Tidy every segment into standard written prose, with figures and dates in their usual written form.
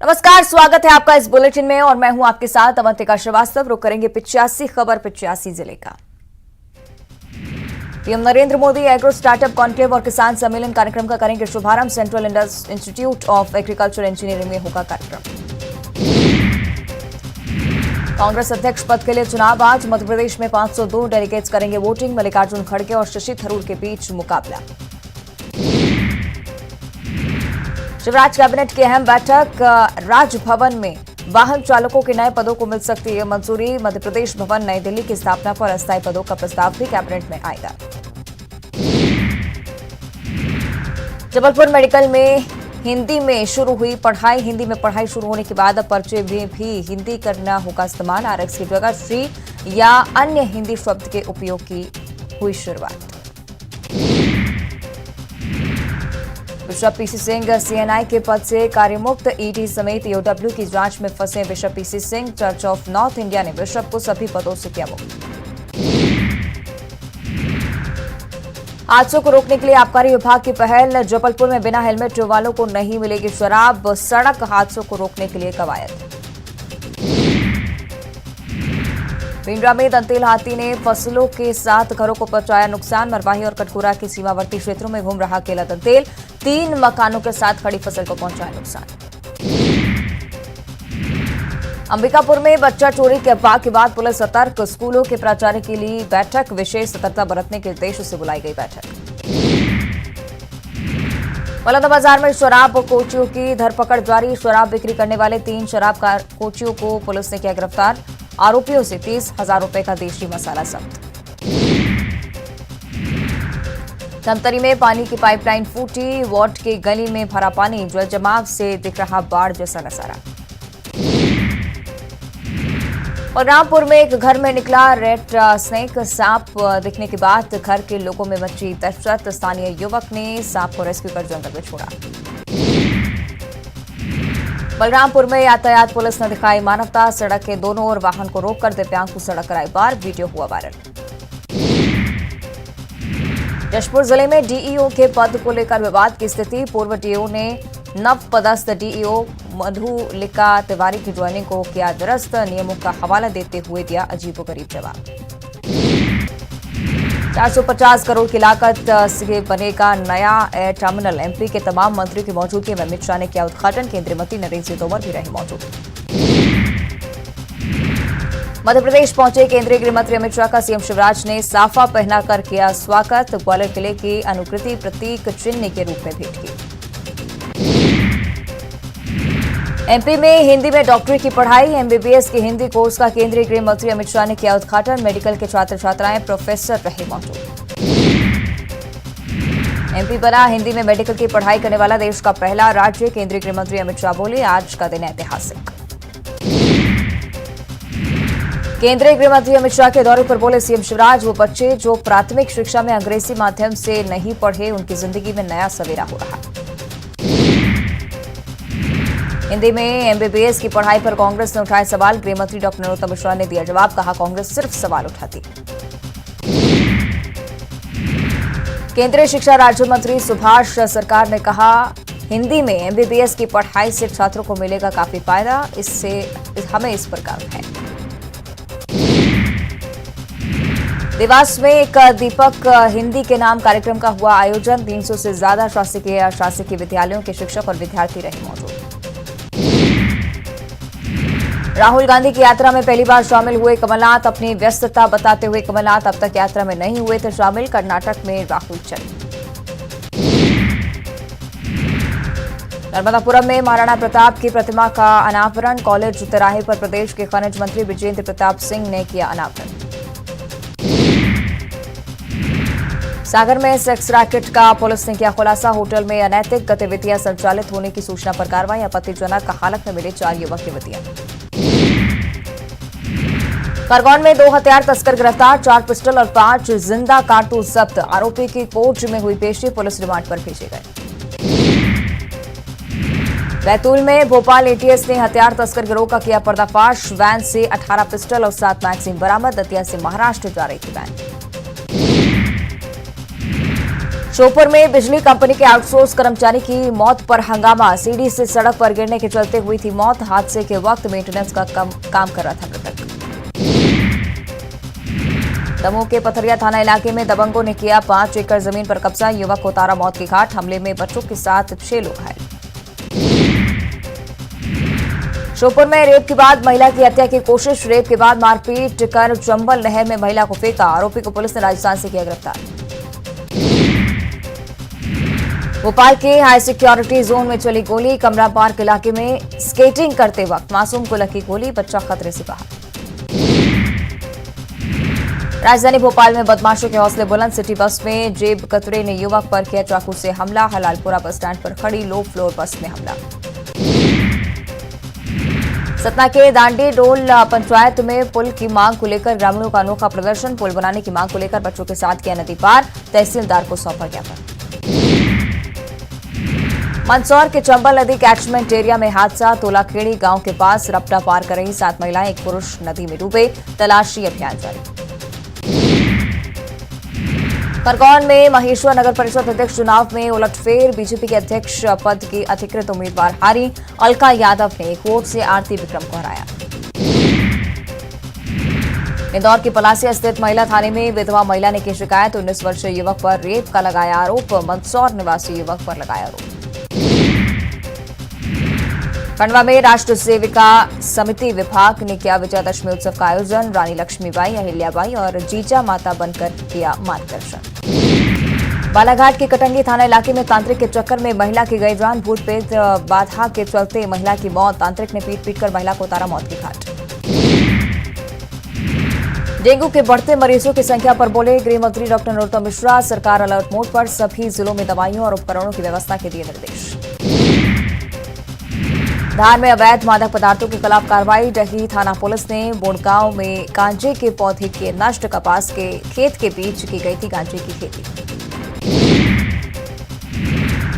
नमस्कार, स्वागत है आपका इस बुलेटिन में और मैं हूं आपके साथ अवंतिका श्रीवास्तव। रुक करेंगे 85 खबर 85 जिले का। PM Narendra Modi agro startup conclave और किसान सम्मेलन कार्यक्रम का करेंगे शुभारंभ। Central institute of agriculture engineering में होगा कार्यक्रम। कांग्रेस अध्यक्ष पद के लिए चुनाव आज। मध्य प्रदेश में 502 डेलीगेट्स करेंगे वोटिंग। मल्लिकार्जुन खड़गे और शशि थरूर के बीच मुकाबला। शिवराज कैबिनेट की अहम बैठक। राजभवन में वाहन चालकों के नए पदों को मिल सकती है मंजूरी। मध्य प्रदेश भवन नई दिल्ली की स्थापना पर अस्थायी पदों का प्रस्ताव भी कैबिनेट में आएगा। जबलपुर मेडिकल में हिंदी में शुरू हुई पढ़ाई। हिंदी में पढ़ाई शुरू होने के बाद अब पर्चे में भी हिंदी करना होगा इस्तेमाल। आरएक्स की जगह श्री या अन्य हिंदी शब्द के उपयोग की हुई शुरुआत। बिशप पीसी सिंह सीएनआई के पद से कार्यमुक्त। ईडी समेत ईओडब्ल्यू की जांच में फंसे bishop PC Singh. Church of north India ने बिशप को सभी पदों से किया मुक्त। हादसों को रोकने के लिए आबकारी विभाग की पहल। जबलपुर में बिना हेलमेट वालों को नहीं मिलेगी शराब। सड़क हादसों को रोकने के लिए कवायद। भिंडरा में दंतेल हाथी ने फसलों के साथ घरों को पहुंचाया नुकसान। मरवाही और कटघोरा के सीमावर्ती क्षेत्रों में घूम रहा अकेला दंतेल 3 मकानों के साथ खड़ी फसल को पहुंचाया नुकसान। अंबिकापुर में बच्चा चोरी के अफवाह के बाद पुलिस सतर्क। स्कूलों के प्राचार्य के लिए बैठक। विशेष सतर्कता बरतने के उद्देश्य से बुलाई गई बैठक। बलौदाबाजार में शराब कोचियों की धरपकड़ जारी। शराब बिक्री करने वाले 3 शराब कोचियों को पुलिस ने किया गिरफ्तार। आरोपियों से 30,000 रुपए का देशी मसाला जब्त। धमतरी में पानी की पाइपलाइन फूटी। वार्ड की गली में भरा पानी। जल जमाव से दिख रहा बाढ़ जैसा नजारा। और रामपुर में एक घर में निकला रेड स्नेक। सांप दिखने के बाद घर के लोगों में मची दहशत। स्थानीय युवक ने सांप को रेस्क्यू कर जंगल में छोड़ा। बलरामपुर में यातायात पुलिस ने दिखाई मानवता। सड़क के दोनों ओर वाहन को रोककर दिव्यांग को सड़क कराई पार। वीडियो हुआ वायरल। जशपुर जिले में डीईओ के पद को लेकर विवाद की स्थिति। पूर्व डीईओ ने नवपदस्थ डीईओ मधुलिका तिवारी की ज्वाइनिंग को किया दुरुस्त। नियमों का हवाला देते हुए दिया अजीबोगरीब जवाब। 450 करोड़ की लागत से बनेगा नया एयर टर्मिनल। एमपी के तमाम मंत्रियों की मौजूदगी में अमित शाह ने किया उद्घाटन। केंद्रीय मंत्री नरेंद्र सिंह तोमर भी रहे मौजूद। मध्य प्रदेश पहुंचे केंद्रीय गृह मंत्री अमित शाह का सीएम शिवराज ने साफा पहनाकर किया स्वागत। ग्वालियर किले की अनुकृति प्रतीक चिन्ह के रूप में भेंट की। एमपी में हिंदी में डॉक्टरी की पढ़ाई। एमबीबीएस की हिंदी कोर्स का केंद्रीय गृह मंत्री अमित शाह ने किया उद्घाटन। मेडिकल के छात्र छात्राएं प्रोफेसर रहे मौजूद। एमपी बना हिंदी में मेडिकल की पढ़ाई करने वाला देश का पहला राज्य। केंद्रीय गृह मंत्री अमित शाह बोले आज का दिन ऐतिहासिक। केंद्रीय गृह मंत्री अमित शाह के दौरे पर बोले सीएम शिवराज, वो बच्चे जो प्राथमिक शिक्षा में अंग्रेजी माध्यम से नहीं पढ़े उनकी जिंदगी में नया सवेरा हो रहा। हिंदी में एमबीबीएस की पढ़ाई पर कांग्रेस ने उठाए सवाल। गृह मंत्री डॉक्टर नरोत्तम मिश्रा ने दिया जवाब। कहा कांग्रेस सिर्फ सवाल उठाती। केंद्रीय शिक्षा राज्य मंत्री सुभाष सरकार ने कहा हिंदी में एमबीबीएस की पढ़ाई से छात्रों को मिलेगा काफी फायदा। इससे हमें इस पर गर्व है। देवास में एक दीपक हिंदी के नाम कार्यक्रम का हुआ आयोजन। 300 से ज्यादा शासकीय अशासकीय विद्यालयों के शिक्षक और विद्यार्थी रहे मौजूद। राहुल गांधी की यात्रा में पहली बार शामिल हुए कमलनाथ। अपनी व्यस्तता बताते हुए कमलनाथ अब तक यात्रा में नहीं हुए थे शामिल। कर्नाटक में राहुल चले। नर्मदापुरम में महाराणा प्रताप की प्रतिमा का अनावरण। कॉलेज तिराहे पर प्रदेश के खनिज मंत्री विजेंद्र प्रताप सिंह ने किया अनावरण। सागर में सेक्स रैकेट का पुलिस ने किया खुलासा। होटल में अनैतिक गतिविधियां संचालित होने की सूचना पर कार्रवाई। आपत्तिजनक हालत में मिले 4 युवक युवतियां। खरगोन में 2 हथियार तस्कर गिरफ्तार। 4 पिस्टल और 5 जिंदा कारतूस जब्त। आरोपी की कोर्ट में हुई पेशी। पुलिस रिमांड पर भेजे गए। बैतूल में भोपाल एटीएस ने हथियार तस्कर गिरोह का किया पर्दाफाश। वैन से 18 पिस्टल और 7 मैगजीन बरामद। दतिया से महाराष्ट्र जा रही थी वैन। श्योपुर में बिजली कंपनी के आउटसोर्स कर्मचारी की मौत पर हंगामा। सीढ़ी से सड़क पर गिरने के चलते हुई थी मौत। हादसे के वक्त मेंटेनेंस का काम कर रहा था मृतक। दमोह के पथरिया थाना इलाके में दबंगों ने किया 5 एकड़ जमीन पर कब्जा। युवक को उतारा मौत की घाट। हमले में बच्चों के साथ 6 लोग घायल। श्योपुर में रेप के बाद महिला की हत्या की कोशिश। रेप के बाद मारपीट कर चंबल नहर में महिला को फेंका। आरोपी को पुलिस ने राजस्थान से किया गिरफ्तार। भोपाल के हाई सिक्योरिटी जोन में चली गोली। कमरा पार्क इलाके में स्केटिंग करते वक्त मासूम को लगी गोली। बच्चा खतरे से बाहर। राजधानी भोपाल में बदमाशों के हौसले बुलंद। सिटी बस में जेब कतरे ने युवक पर किया चाकू से हमला। हलालपुरा बस स्टैंड पर खड़ी लो फ्लोर बस में हमला। सतना के दांडी डोल पंचायत में पुल की मांग को लेकर ग्रामीणों का अनोखा प्रदर्शन। पुल बनाने की मांग को लेकर बच्चों के साथ किया नदी पार। तहसीलदार को सौंपा ज्ञापन। मंदसौर के चंबल नदी कैचमेंट एरिया में हादसा। तोलाखेड़ी गांव के पास रपटा पार कर रही 7 महिलाएं, एक पुरुष नदी में डूबे। तलाशी अभियान जारी। खरगोन में महेश्वर नगर परिषद अध्यक्ष चुनाव में उलटफेर। बीजेपी के अध्यक्ष पद की अधिकृत उम्मीदवार हारी। अलका यादव ने एक वोट से आरती विक्रम को हराया। इंदौर की पलासिया स्थित महिला थाने में विधवा महिला ने की शिकायत। 19 वर्षीय युवक पर रेप का लगाया आरोप। मंदसौर निवासी युवक पर लगाया आरोप। खंडवा में राष्ट्र सेविका समिति विभाग ने किया विजयादशमी उत्सव का आयोजन। रानी लक्ष्मीबाई, अहिल्याबाई और जीजा माता बनकर किया मार्गदर्शन। बालाघाट के कटंगी थाना इलाके में तांत्रिक के चक्कर में महिला की गई जान। भूत प्रेत बाधा के चलते महिला की मौत। तांत्रिक ने पीट कर महिला को उतारा मौत की घाट। डेंगू के बढ़ते मरीजों की संख्या पर बोले गृह मंत्री डॉक्टर नरोत्तम मिश्रा। सरकार अलर्ट मोड पर। सभी जिलों में दवाइयों और उपकरणों की व्यवस्था के दिए निर्देश। धार में अवैध मादक पदार्थों के खिलाफ कार्रवाई। डही थाना पुलिस ने बोड़गांव में गांजे के पौधे के नष्ट। कपास के खेत के बीच की गई थी गांजे की खेती।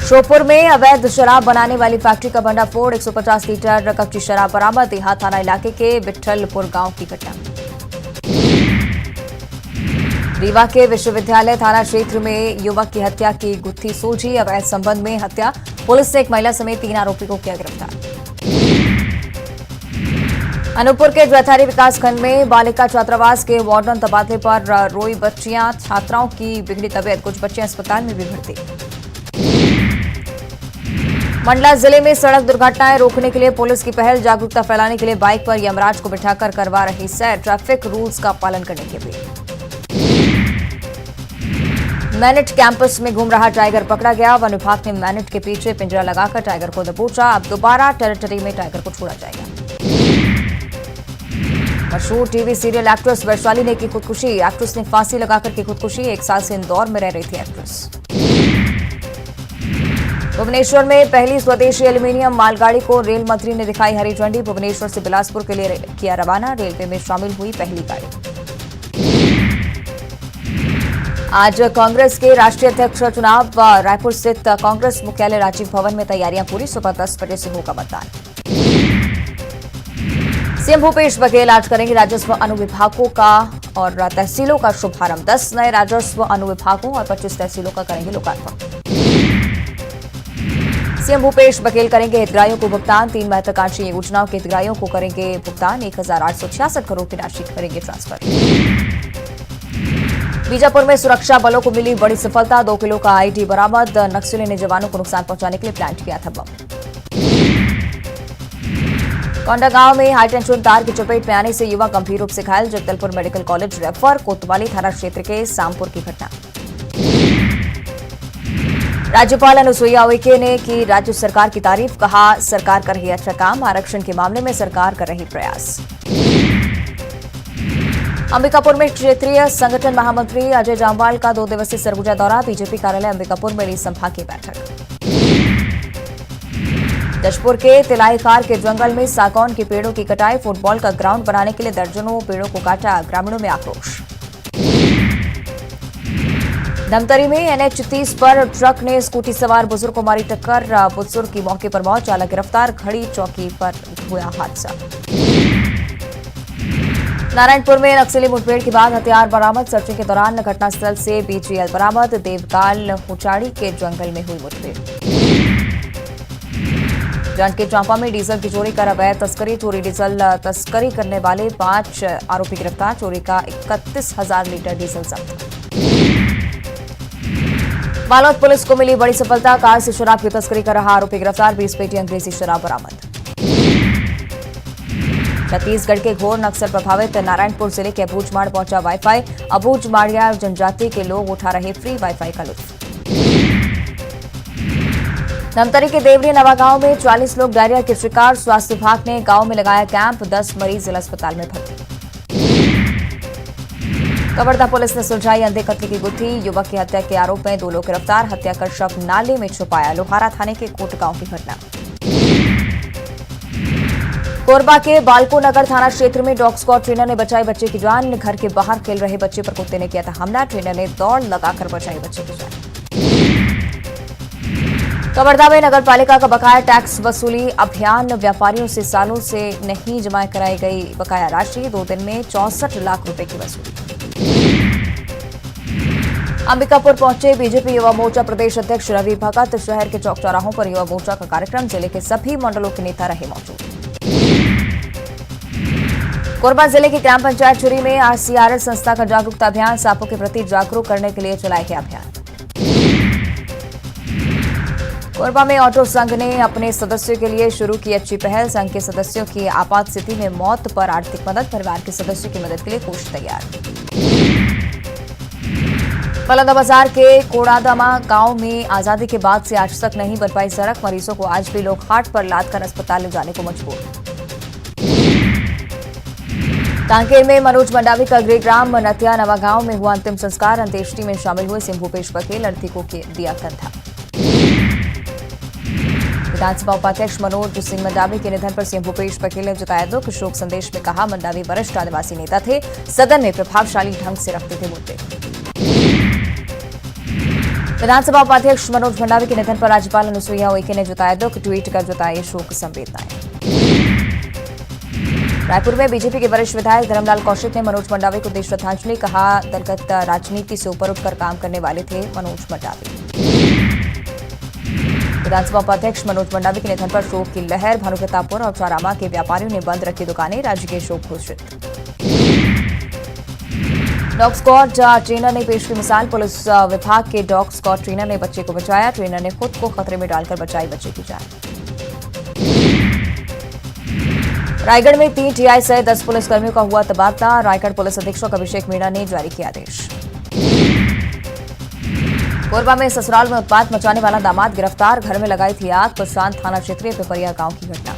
श्योपुर में अवैध शराब बनाने वाली फैक्ट्री का भंडाफोड़। 150 लीटर कच्ची शराब बरामद। देहात थाना इलाके के विठलपुर गांव की घटना। रीवा के विश्वविद्यालय थाना क्षेत्र में युवक की हत्या की गुत्थी सूझी। अवैध संबंध में हत्या। पुलिस ने एक महिला समेत 3 आरोपी को किया गिरफ्तार। अनूपपुर के जैथारी विकासखंड में बालिका छात्रावास के वार्डन तबादले पर रोई बच्चियां। छात्राओं की बिगड़ी तबीयत। कुछ बच्चियां अस्पताल में भी भर्ती। मंडला जिले में सड़क दुर्घटनाएं रोकने के लिए पुलिस की पहल। जागरूकता फैलाने के लिए बाइक पर यमराज को बिठाकर करवा रही सैर। ट्रैफिक रूल्स का पालन करने की अपील। मैनेट कैंपस में घूम रहा टाइगर पकड़ा गया। वन विभाग ने मैनेट के पीछे पिंजरा लगाकर टाइगर को दबोचा। अब दोबारा टेरिटरी में टाइगर को छोड़ा जाएगा। मशहूर टीवी सीरियल एक्ट्रेस वैशाली ने की खुदकुशी। एक्ट्रेस ने फांसी लगाकर की खुदकुशी। 1 साल से इंदौर में रह रही थी एक्ट्रेस। भुवनेश्वर में पहली स्वदेशी एल्यूमीनियम मालगाड़ी को रेल मंत्री ने दिखाई हरी झंडी। भुवनेश्वर से बिलासपुर के लिए किया रवाना। रेलवे में शामिल हुई पहली गाड़ी। आज कांग्रेस के राष्ट्रीय अध्यक्ष चुनाव। रायपुर स्थित कांग्रेस मुख्यालय राजीव भवन में तैयारियां पूरी। सुबह 10 बजे से होगा मतदान। सीएम भूपेश बघेल आज करेंगे राजस्व अनुविभागों का और तहसीलों का शुभारंभ। 10 नए राजस्व अनुविभागों और 25 तहसीलों का करेंगे लोकार्पण। सीएम भूपेश बघेल करेंगे हितग्राहियों को भुगतान। 3 महत्वाकांक्षी योजनाओं के हितग्राहियों को करेंगे भुगतान। 1866 करोड़ की राशि करेंगे ट्रांसफर। बीजापुर में सुरक्षा बलों को मिली बड़ी सफलता। 2 किलो का आईडी बरामद। नक्सलियों ने जवानों को नुकसान पहुंचाने के लिए प्लांट किया था बम। कोंडागांव में हाईटेंशन तार की चपेट में आने से युवक गंभीर रूप से घायल। Jagdalpur medical college refer. कोतवाली थाना क्षेत्र के सामपुर की घटना। राज्यपाल अनुसुईया उइके ने की राज्य सरकार की तारीफ। कहा सरकार कर रही अच्छा काम। आरक्षण के मामले में सरकार कर रही प्रयास। अंबिकापुर में क्षेत्रीय संगठन महामंत्री अजय जामवाल का 2 दिवसीय सरगुजा दौरा। बीजेपी कार्यालय अंबिकापुर में ली संभागीय बैठक। जशपुर के तिलाईखार के जंगल में सागौन के पेड़ों की कटाई। फुटबॉल का ग्राउंड बनाने के लिए दर्जनों पेड़ों को काटा। ग्रामीणों में आक्रोश। धमतरी में NH 30 पर ट्रक ने स्कूटी सवार बुजुर्ग को मारी टक्कर। बुजुर्ग की मौके पर मौत। चालक गिरफ्तार। घड़ी चौकी पर हुआ हादसा। नारायणपुर में नक्सली मुठभेड़ के बाद हथियार बरामद। सर्चिंग के दौरान घटनास्थल से बीजीएल बरामद। देवकाल हुचाड़ी के जंगल में हुई मुठभेड़। जांजगीर चांपा में डीजल की चोरी कर अवैध तस्करी। चोरी डीजल तस्करी करने वाले 5 आरोपी गिरफ्तार। चोरी का 31,000 लीटर डीजल जब्त। बालोद पुलिस को मिली बड़ी सफलता। कार से शराब की तस्करी कर रहा आरोपी गिरफ्तार। 20 पेटी अंग्रेजी शराब बरामद। छत्तीसगढ़ के घोर नक्सल प्रभावित नारायणपुर जिले के अबूझमाड़ पहुंचा वाईफाई। अबूझमाड़िया जनजाति के लोग उठा रहे फ्री वाईफाई का लुत्फ। धमतरी के देवरी नवागांव में 40 लोग डायरिया के शिकार। स्वास्थ्य विभाग ने गांव में लगाया कैंप। 10 मरीज जिला अस्पताल में भर्ती। कवर्धा पुलिस ने सुलझाई अंधे कत्ल की गुत्थी। युवक की हत्या के आरोप में 2 लोग गिरफ्तार। हत्या कर शव नाले में छुपाया। लोहारा थाने के कोट गांव की घटना। कोरबा के बालको नगर थाना क्षेत्र में डॉग स्क्वाड ट्रेनर ने बचाई बच्चे की जान। घर के बाहर खेल रहे बच्चे पर कुत्ते ने किया था हमला। ट्रेनर ने दौड़ लगाकर बचाई बच्चे की जान। कवर्धा में नगर पालिका का बकाया टैक्स वसूली अभियान। व्यापारियों से सालों से नहीं जमा कराई गई बकाया राशि। 2 दिन में 64 लाख रुपए की वसूली। अंबिकापुर पहुंचे बीजेपी युवा मोर्चा प्रदेश अध्यक्ष रवि भगत। शहर के चौक चौराहों पर युवा मोर्चा का कार्यक्रम। जिले के सभी मंडलों के नेता रहे मौजूद। कोरबा जिले की ग्राम पंचायत चुरी में आरसीआरएस संस्था का जागरूकता अभियान। सांपों के प्रति जागरूक करने के लिए चलाया गया अभियान। कोरबा में ऑटो संघ ने अपने सदस्यों के लिए शुरू की अच्छी पहल। संघ के सदस्यों की आपात स्थिति में मौत पर आर्थिक मदद। परिवार के सदस्यों की मदद के लिए कोष तैयार। बलौदाबाजार के कोड़ादमा गांव में आजादी के बाद से आज तक नहीं बन पाई सड़क। मरीजों को आज भी लोग हाट पर लादकर अस्पताल ले जाने को मजबूर। कांकेर में मनोज मंडावी का गृहग्राम नतिया नवागांव में हुआ अंतिम संस्कार। अंत्येष्टि में शामिल हुए सीएम भूपेश बघेल। अर्थी को दिया कंधा। विधानसभा उपाध्यक्ष मनोज सिंह मंडावी के निधन पर सीएम भूपेश बघेल ने जताया दुख। शोक संदेश में कहा, मंडावी वरिष्ठ आदिवासी नेता थे। सदन में प्रभावशाली ढंग से रखते थे मुद्दे। विधानसभा उपाध्यक्ष मनोज मंडावी के निधन पर राज्यपाल अनुसुईया उइके ने जताया दुख। ट्वीट कर जताई शोक संवेदनाएं। रायपुर में बीजेपी के वरिष्ठ विधायक धर्मलाल कौशिक ने मनोज मंडावी को दी श्रद्धांजलि। कहा, दलगत राजनीति से ऊपर उठकर काम करने वाले थे मनोज मंडावी। विधानसभा उपाध्यक्ष मनोज मंडावी के निधन पर शोक की लहर। भानुप्रतापपुर और चारामा के व्यापारियों ने बंद रखी दुकानें। राज्य के शोक घोषित। डॉग स्क्वाड ट्रेनर ने पेश की मिसाल। पुलिस विभाग के डॉग स्क्वाड ट्रेनर ने बच्चे को बचाया। ट्रेनर ने खुद को खतरे में डालकर बचाई बच्चे की जान। रायगढ़ में 3 टीआई सहित 10 पुलिसकर्मियों का हुआ तबादला। रायगढ़ पुलिस अधीक्षक अभिषेक मीणा ने जारी किया आदेश। कोरबा में ससुराल में उत्पात मचाने वाला दामाद गिरफ्तार। घर में लगाई थी आग। प्रशांत थाना क्षेत्रीय पिपरिया गांव की घटना।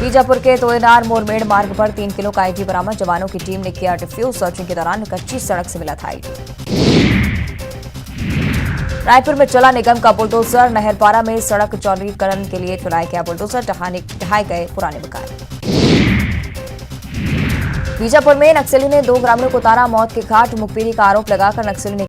बीजापुर के तोयनार मोरमेड़ मार्ग पर 3 किलो का आईडी बरामद। जवानों की टीम ने किया डिफ्यूज। सर्चिंग के दौरान कच्ची सड़क से मिला था आईडी। रायपुर में चला निगम का बुलडोजर। नहरपारा में सड़क चौड़ीकरण के लिए चलाया गया बुलडोजर। ढहाए गए पुराने मकान। बीजापुर में नक्सली ने 2 ग्रामीणों को उतारा मौत के घाट। मुखबिरी का आरोप लगाकर नक्सली ने